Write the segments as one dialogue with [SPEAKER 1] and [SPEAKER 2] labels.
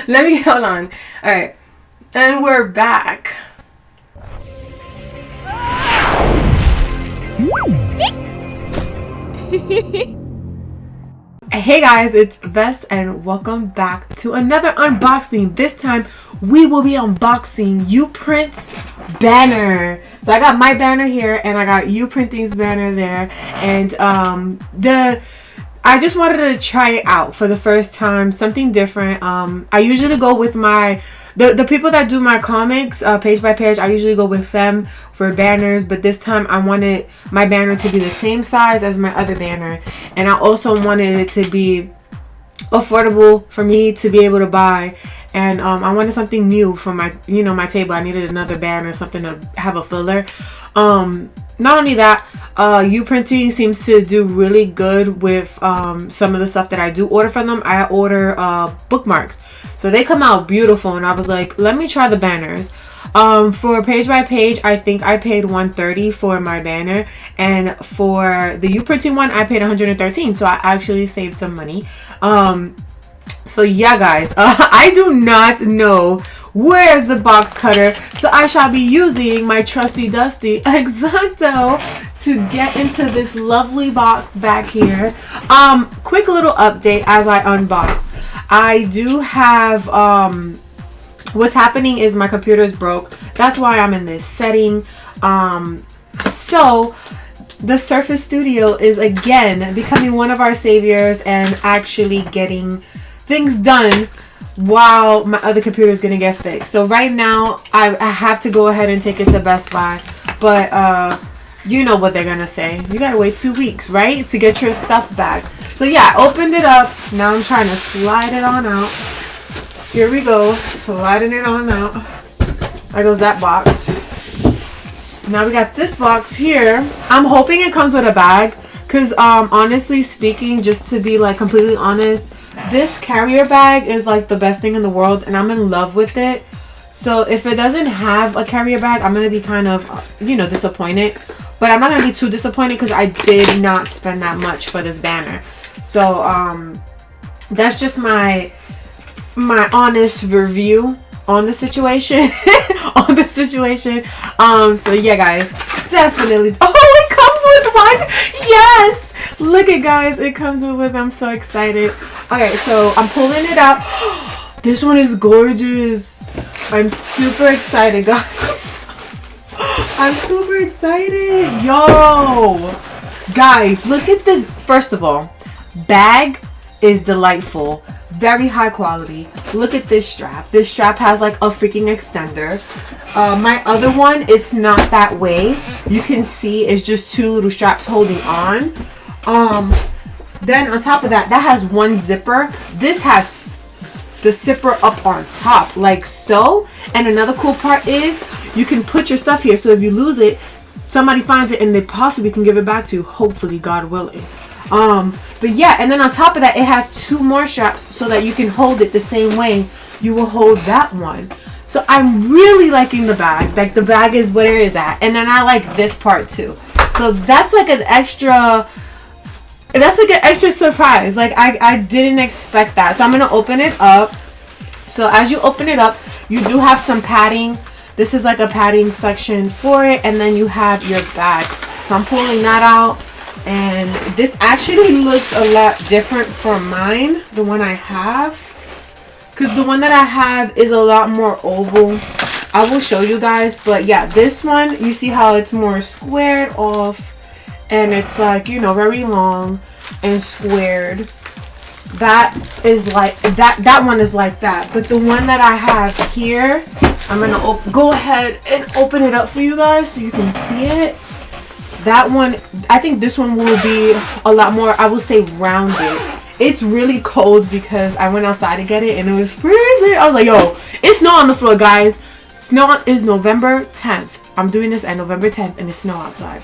[SPEAKER 1] Let me, hold on. All right. And we're back. Hey guys, it's Ves and welcome back to another unboxing. This time we will be unboxing Uprint's banner. So I got my banner here and I got Uprinting's banner there, and I just wanted to try it out for the first time, something different. I usually go with the people that do my comics page by page. I usually go with them for banners, but this time I wanted my banner to be the same size as my other banner, and I also wanted it to be affordable for me to be able to buy. And I wanted something new for my my table. I needed another banner, something to have a filler. Not only that, Uprinting seems to do really good with some of the stuff that I do order from them. I order bookmarks, so they come out beautiful, and I was like, let me try the banners. For page by page, I think I paid $130 for my banner, and for the Uprinting one I paid $113, so I actually saved some money. So yeah guys, I do not know where's the box cutter, so I shall be using my trusty dusty X-Acto to get into this lovely box back here. Quick little update as I unbox. I do have what's happening is my computer is broke. That's why I'm in this setting. So the Surface Studio is again becoming one of our saviors and actually getting things done while my other computer is gonna get fixed. So right now I have to go ahead and take it to Best Buy, but you know what they're gonna say, you gotta wait 2 weeks, right, to get your stuff back. So yeah, I opened it up. Now I'm trying to slide it on out. Here we go, sliding it on out. There goes that box. Now we got this box here. I'm hoping it comes with a bag, because honestly speaking, just to be like completely honest, this carrier bag is like the best thing in the world and I'm in love with it. So if it doesn't have a carrier bag, I'm gonna be kind of disappointed, but I'm not gonna be too disappointed because I did not spend that much for this banner. So that's just my honest review on the situation. So yeah guys, definitely. Oh, it comes with one. Yes, look it guys, it comes with. I'm so excited. Okay, so I'm pulling it out. This one is gorgeous. I'm super excited guys. I'm super excited. Yo guys, look at this. First of all, bag is delightful, very high quality. Look at this strap. This strap has like a freaking extender. My other one, it's not that way. You can see it's just two little straps holding on. Then on top of that, that has one zipper. This has the zipper up on top like so. And another cool part is you can put your stuff here, so if you lose it, somebody finds it and they possibly can give it back to you, hopefully, God willing. But yeah, and then on top of that, it has two more straps so that you can hold it the same way you will hold that one. So I'm really liking the bag. Like, the bag is where it is at. And then I like this part too. So that's like an extra surprise. Like I didn't expect that. So I'm gonna open it up. So as you open it up, you do have some padding. This is like a padding section for it, and then you have your bag. So I'm pulling that out. And this actually looks a lot different from mine, the one I have, because the one that I have is a lot more oval. I will show you guys, but yeah, this one, you see how it's more squared off, and it's like, very long and squared. That is like that one is like that. But the one that I have here, I'm gonna go ahead and open it up for you guys so you can see it. That one, I think this one will be a lot more, I will say, rounded. It's really cold because I went outside to get it and it was freezing. I was like, yo, it's snow on the floor, guys. Snow is November 10th. I'm doing this at November 10th and it's snow outside.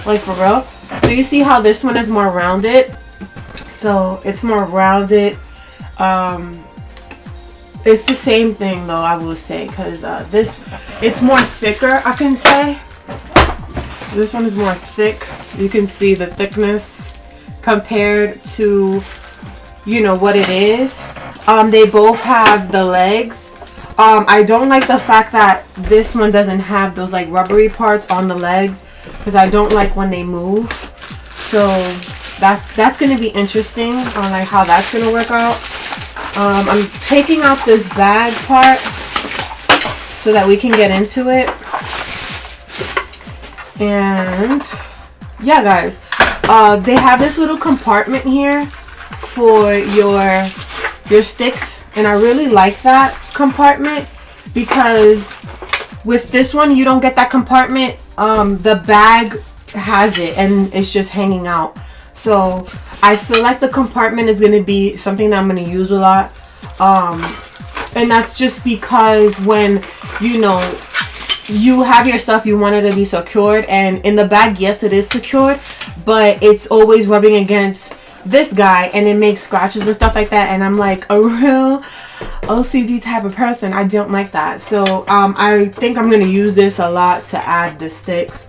[SPEAKER 1] Like, for real. So you see how this one is more rounded? So it's more rounded. It's the same thing though, I will say, because it's more thicker, I can say. This one is more thick. You can see the thickness compared to what it is. They both have the legs. I don't like the fact that this one doesn't have those like rubbery parts on the legs, because I don't like when they move. So that's gonna be interesting on like how that's gonna work out. I'm taking out this bag part so that we can get into it. And yeah, guys, they have this little compartment here for your sticks, and I really like that compartment, because with this one you don't get that compartment. The bag has it and it's just hanging out. So I feel like the compartment is going to be something that I'm going to use a lot. And that's just because when, you know, you have your stuff, you want it to be secured. And in the bag, yes, it is secured, but it's always rubbing against this guy and it makes scratches and stuff like that. And I'm like a real OCD type of person. I don't like that. So I think I'm going to use this a lot to add the sticks.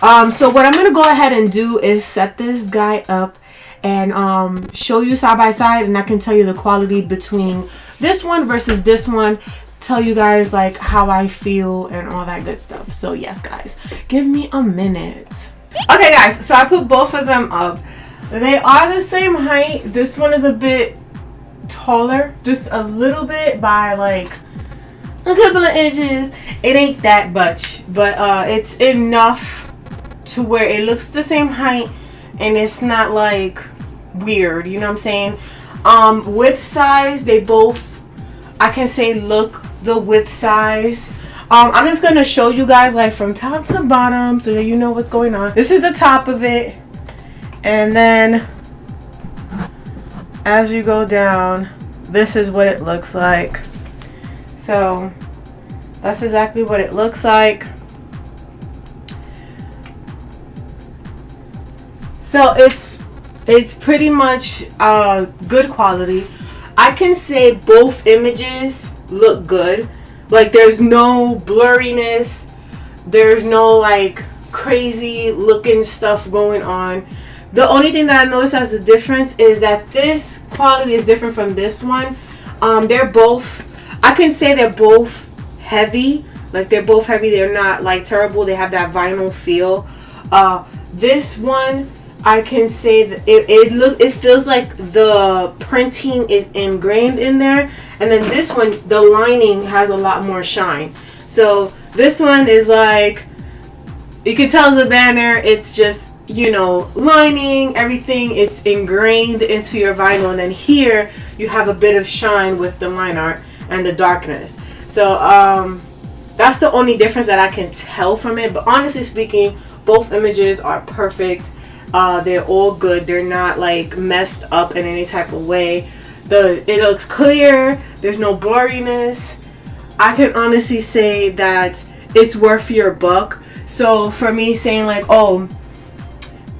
[SPEAKER 1] So what I'm going to go ahead and do is set this guy up and show you side by side, and I can tell you the quality between this one versus this one, tell you guys like how I feel and all that good stuff. So yes, guys, give me a minute. Okay, guys, so I put both of them up. They are the same height. This one is a bit taller, just a little bit, by like a couple of inches. It ain't that much, but it's enough to where it looks the same height and it's not like weird, you know what I'm saying? Width size, they both, I can say, look the width size. I'm just gonna show you guys like from top to bottom so that you know what's going on. This is the top of it, and then as you go down, this is what it looks like. So that's exactly what it looks like. So it's pretty much good quality. I can say both images look good. Like there's no blurriness, there's no like crazy looking stuff going on. The only thing that I noticed as a difference is that this quality is different from this one. They're both, I can say they're both heavy. Like they're both heavy. They're not like terrible. They have that vinyl feel. This one, I can say that it feels like the printing is ingrained in there, and then this one, the lining has a lot more shine. So this one is like, you can tell it's a banner. It's just, you know, lining, everything, it's ingrained into your vinyl, and then here you have a bit of shine with the line art and the darkness. So that's the only difference that I can tell from it. But honestly speaking, both images are perfect. They're all good. They're not like messed up in any type of way. It looks clear. There's no blurriness. I can honestly say that it's worth your buck. So for me saying like, oh,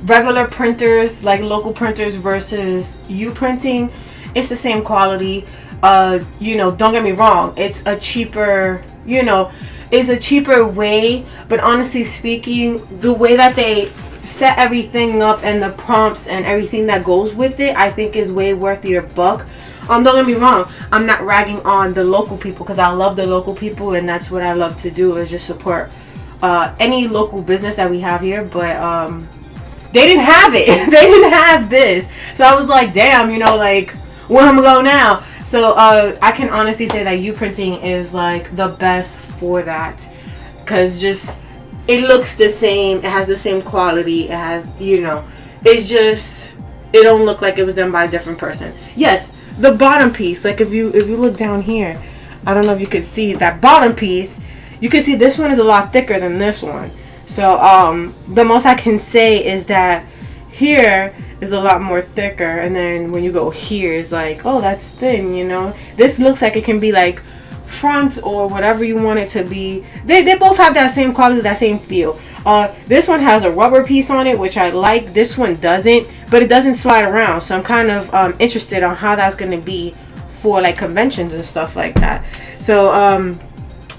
[SPEAKER 1] regular printers, like local printers versus Uprinting, it's the same quality. You know, don't get me wrong, it's a cheaper, you know, it's a cheaper way, but honestly speaking, the way that they set everything up and the prompts and everything that goes with it, I think is way worth your buck. Don't get me wrong, I'm not ragging on the local people, because I love the local people and that's what I love to do, is just support any local business that we have here. But they didn't have it. They didn't have this, so I was like, damn, you know, like, where I'm gonna go now? So I can honestly say that Uprinting is like the best for that, because just it looks the same, it has the same quality, it has, you know, it's just, it don't look like it was done by a different person. Yes, the bottom piece, like if you look down here, I don't know if you could see that bottom piece, you can see this one is a lot thicker than this one. So the most I can say is that here is a lot more thicker, and then when you go here, it's like, oh, that's thin, you know. This looks like it can be like front or whatever you want it to be. They both have that same quality, that same feel. This one has a rubber piece on it, which I like. This one doesn't, but it doesn't slide around, so I'm kind of interested on how that's going to be for like conventions and stuff like that. So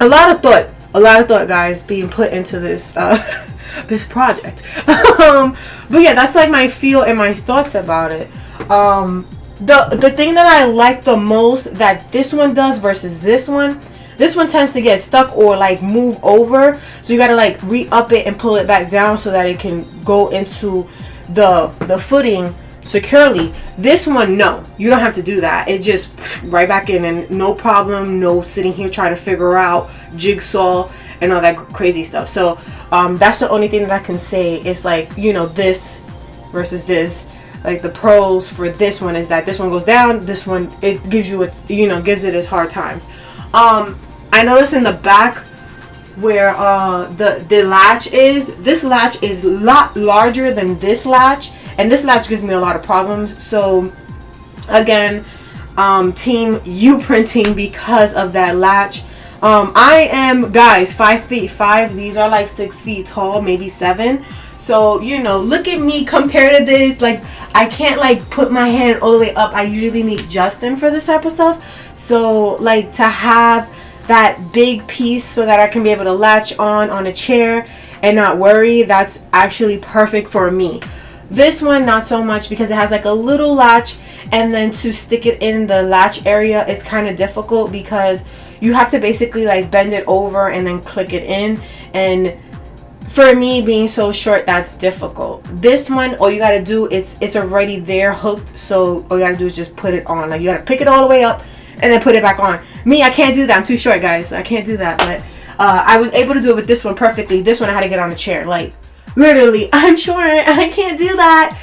[SPEAKER 1] a lot of thought, guys, being put into this this project. But yeah, that's like my feel and my thoughts about it. the thing that I like the most that this one does versus this one tends to get stuck or like move over, so you gotta like re-up it and pull it back down so that it can go into the footing securely. This one, no, you don't have to do that. It just right back in, and no problem, no sitting here trying to figure out jigsaw and all that crazy stuff. So that's the only thing that I can say is like, you know, this versus this. Like the pros for this one is that this one goes down, this one it gives you its, you know, gives it its hard times. I noticed in the back where the latch is, this latch is a lot larger than this latch, and this latch gives me a lot of problems. So again, team Uprinting because of that latch. I am, guys, 5'5". These are like 6 feet tall, maybe 7. So, you know, look at me compared to this. Like, I can't like put my hand all the way up. I usually need Justin for this type of stuff. So, like, to have that big piece so that I can be able to latch on a chair and not worry, that's actually perfect for me. This one, not so much, because it has like a little latch, and then to stick it in the latch area is kind of difficult because you have to basically like bend it over and then click it in, and for me being so short, that's difficult. This one, all you gotta do, it's already there hooked, so all you gotta do is just put it on. Like, you gotta pick it all the way up and then put it back on. Me, I can't do that. I'm too short, guys. I can't do that. But I was able to do it with this one perfectly. This one I had to get on a chair. Like, literally, I'm short. I can't do that.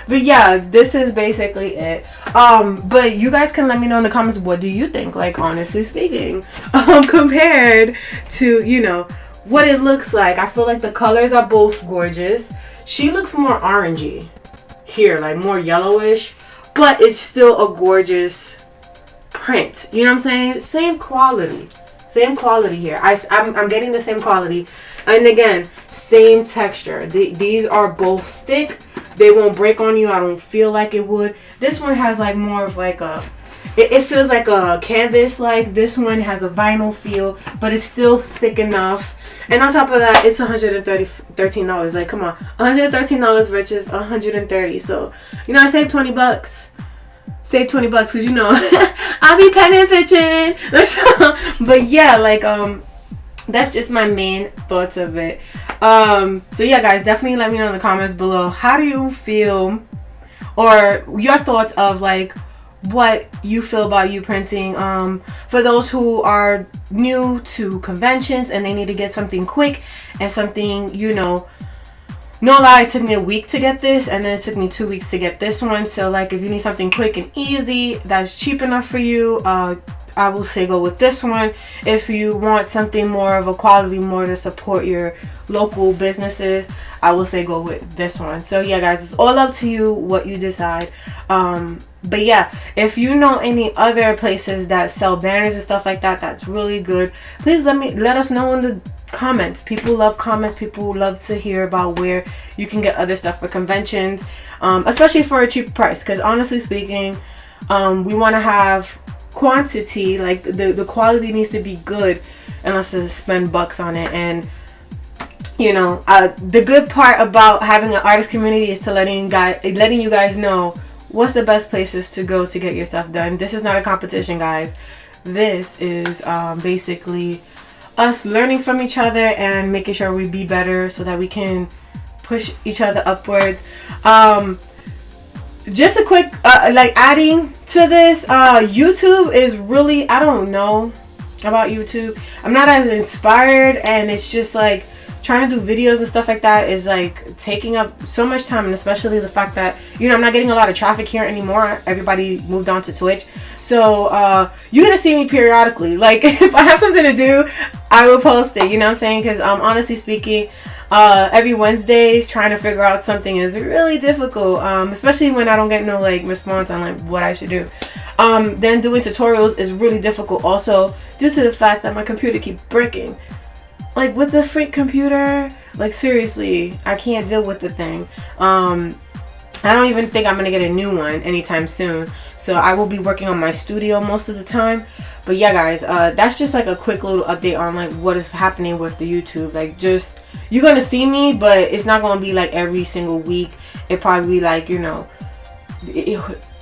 [SPEAKER 1] But yeah, this is basically it. But you guys can let me know in the comments, what do you think? Like, honestly speaking, compared to, you know, what it looks like. I feel like the colors are both gorgeous. She looks more orangey here, like more yellowish, but it's still a gorgeous print. You know what I'm saying? Same quality here. I'm getting the same quality, and again, same texture. These are both thick. They won't break on you. I don't feel like it would. This one has like more of like a, it feels like a canvas. Like, this one has a vinyl feel, but it's still thick enough. And on top of that, it's $13. Like, come on, $113 versus $130. So, you know, I saved $20. Save $20 because, you know, I'll be penny pitching. But yeah, like, that's just my main thoughts of it. So yeah, guys, definitely let me know in the comments below, how do you feel, or your thoughts of like what you feel about Uprinting. For those who are new to conventions and they need to get something quick and something, you know, no lie, it took me a week to get this, and then it took me 2 weeks to get this one. So like, if you need something quick and easy that's cheap enough for you, I will say go with this one. If you want something more of a quality, more to support your local businesses, I will say go with this one. So yeah, guys, it's all up to you what you decide. But yeah, if you know any other places that sell banners and stuff like that, that's really good, please let us know in the comments. People love comments. People love to hear about where you can get other stuff for conventions, especially for a cheap price, because honestly speaking, we want to have quantity. Like, the quality needs to be good, unless to spend bucks on it. And you know, the good part about having an artist community is to letting you guys know what's the best places to go to get your stuff done. This is not a competition, guys. This is basically us learning from each other and making sure we be better so that we can push each other upwards. Just a quick like adding to this, YouTube is really, I don't know about YouTube. I'm not as inspired, and it's just like trying to do videos and stuff like that is like taking up so much time, and especially the fact that, you know, I'm not getting a lot of traffic here anymore. Everybody moved on to Twitch, so you're gonna see me periodically. Like, if I have something to do, I will post it, you know what I'm saying? Because honestly speaking, every Wednesdays trying to figure out something is really difficult, especially when I don't get no like response on like what I should do. Then doing tutorials is really difficult also, due to the fact that my computer keeps breaking. Like, with the freak computer, like, seriously, I can't deal with the thing. I don't even think I'm gonna get a new one anytime soon, so I will be working on my studio most of the time. But yeah, guys, that's just like a quick little update on like what is happening with the YouTube. Like, just, you're gonna see me, but it's not gonna be like every single week. It probably be like, you know,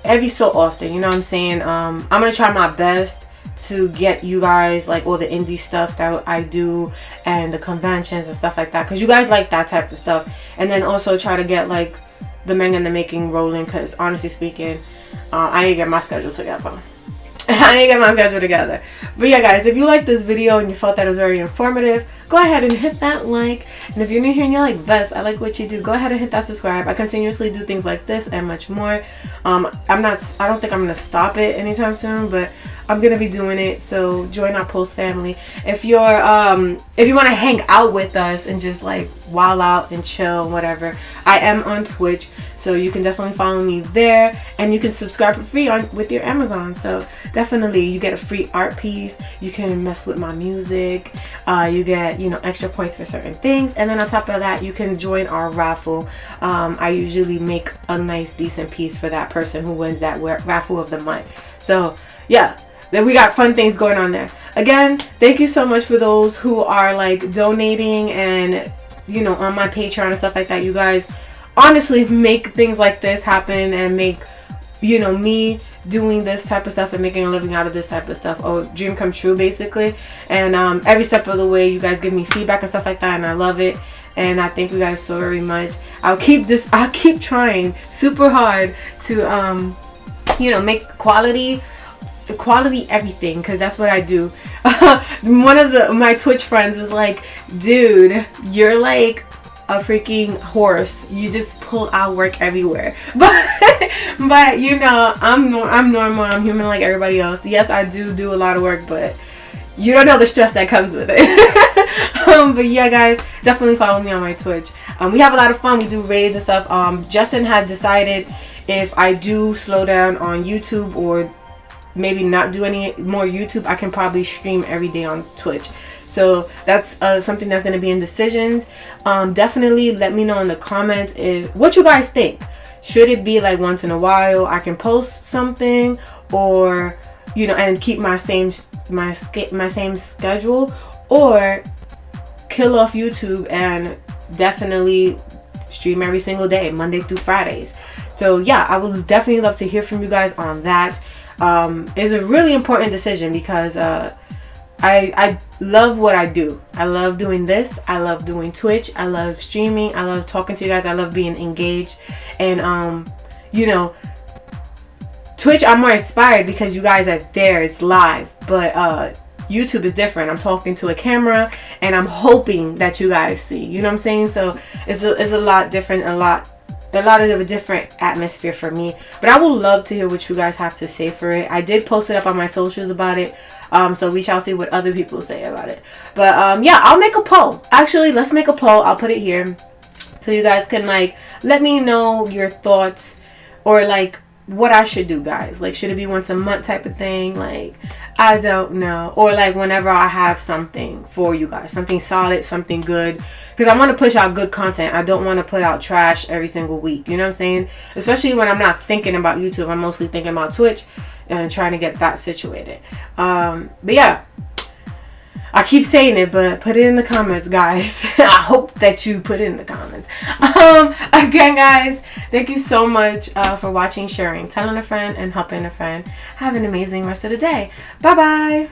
[SPEAKER 1] every so often, you know what I'm saying? I'm gonna try my best to get you guys like all the indie stuff that I do and the conventions and stuff like that, because you guys like that type of stuff. And then also try to get like the manga in the making rolling, because honestly speaking, I need to get my schedule together. I need to get my schedule together. But yeah, guys, if you liked this video and you felt that it was very informative, go ahead and hit that like. And if you're new here and you're like, Vess, I like what you do, go ahead and hit that subscribe. I continuously do things like this and much more. I don't think I'm gonna stop it anytime soon, but I'm gonna be doing it. So join our post family. If you want to hang out with us and just like wild out and chill, whatever, I am on Twitch, so you can definitely follow me there, and you can subscribe for free with your Amazon. So definitely, you get a free art piece. You can mess with my music. You get, you know, extra points for certain things, and then on top of that, you can join our raffle. I usually make a nice, decent piece for that person who wins that raffle of the month. So yeah. Then we got fun things going on there. Again, thank you so much for those who are like donating and, you know, on my Patreon and stuff like that. You guys honestly make things like this happen and make, you know, me doing this type of stuff and making a living out of this type of stuff a dream come true, basically. And every step of the way, you guys give me feedback and stuff like that, and I love it. And I thank you guys so very much. I'll keep trying super hard to you know, make quality everything, because that's what I do. One of my Twitch friends was like, dude, you're like a freaking horse, you just pull out work everywhere. But you know, I'm normal, I'm human like everybody else. Yes, I do a lot of work, but you don't know the stress that comes with it. But yeah, guys, definitely follow me on my Twitch. We have a lot of fun. We do raids and stuff. Justin had decided if I do slow down on YouTube, or maybe not do any more YouTube, I can probably stream every day on Twitch. So that's something that's going to be in decisions. Definitely let me know in the comments what you guys think. Should it be like once in a while I can post something, or, you know, and keep my same schedule, or kill off YouTube and definitely stream every single day, Monday through Fridays. So yeah, I would definitely love to hear from you guys on that. It's a really important decision, because I love what I do. I love doing this. I love doing Twitch. I love streaming. I love talking to you guys. I love being engaged. And you know, Twitch, I'm more inspired because you guys are there. It's live. But YouTube is different. I'm talking to a camera and I'm hoping that you guys see. You know what I'm saying? So it's a lot different, a lot of a different atmosphere for me. But I would love to hear what you guys have to say for it. I did post it up on my socials about it, so we shall see what other people say about it. But yeah, I'll make a poll. Actually, let's make a poll. I'll put it here so you guys can like let me know your thoughts, or like what I should do, guys. Like, should it be once a month type of thing? Like, I don't know. Or like whenever I have something for you guys, something solid, something good, because I want to push out good content. I don't want to put out trash every single week, you know what I'm saying? Especially when I'm not thinking about YouTube. I'm mostly thinking about Twitch and trying to get that situated. But yeah, I keep saying it, but put it in the comments, guys. I hope that you put it in the comments. Again, guys, thank you so much for watching, sharing, telling a friend, and helping a friend. Have an amazing rest of the day. Bye-bye.